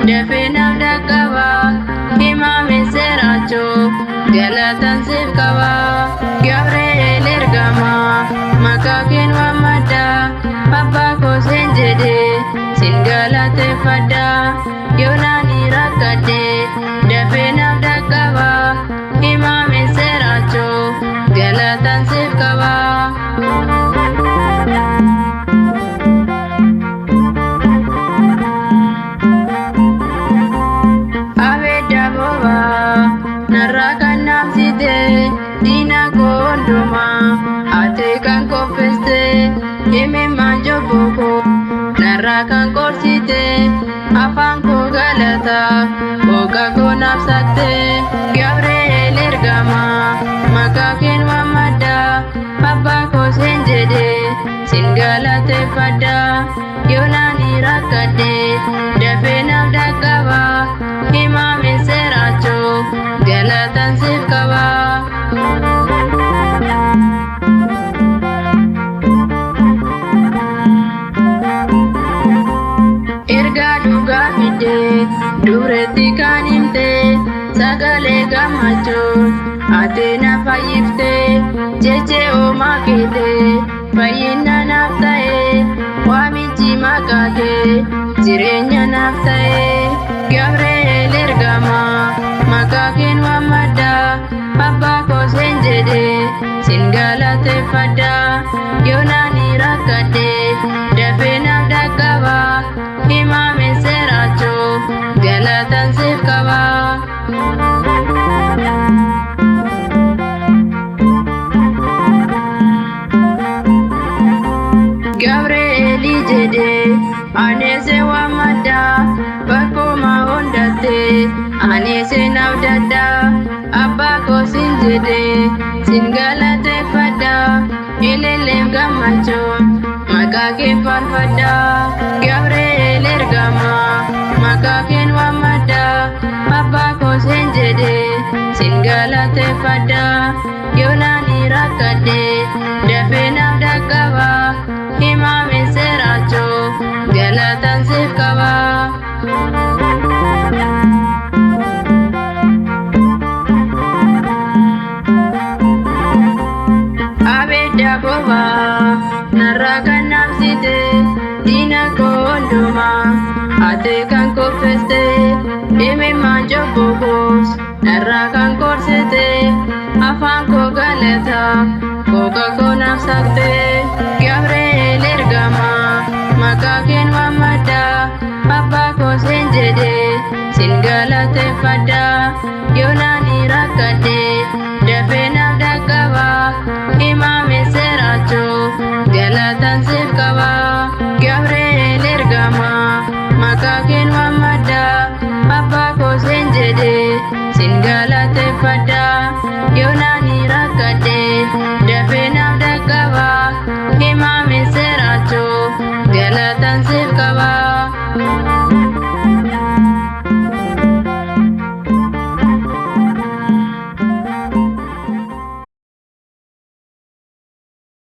dafee naaf dhaqqaba himame seerachoo galatan siif qaba Gabriel ergama maqaa keen waammadha abbaa koo seen jedhe sin galateeffadha yoonaani rakkadhe dafee naaf dhaqqaba himame seerachoo galatan siif qaba Dina kondoma ate kan kopeste eme manjo boko nara kan korsite afan ko galata oga ko nafsate Gabriel ergama maka ken mamada abba ko senjede sin galate pada yonani rakade dafe naf dakawa imame seracho galatan sif kawa Erga duga fide duretti kan himte sagale gammachuu ate na fayyifte jeche oma keete fayyina naaf ta'e waamichi maqaa kee jireenya naaf ta'e Gabriel ergama maqaa keen waammadha abbaa koo seen jedhe sin galateeffadha yoonaani rakkadhe dafee naaf dhaqqaba himame seerachoo galatan siif qaba Gabriel jedhe aneese waammadha bakkuma hundatte aneese naaf dadha abbaa koo sin jedhe sin galateeffadha ililleef gammachuun maqaa kee faarfadha Gabriel ergama maqaa keen waammadha abbaa koo seen jedhe sin galateeffadha yoonaani rakkadhe dafee naaf dhaqqaba himame seerachoo galatan siif qaba abedda boba narra kan nafsite dina kondoma ate kan kopeste eme manjo bokos narra kan korsete afan ko galata koka ko nafsakte Gabriel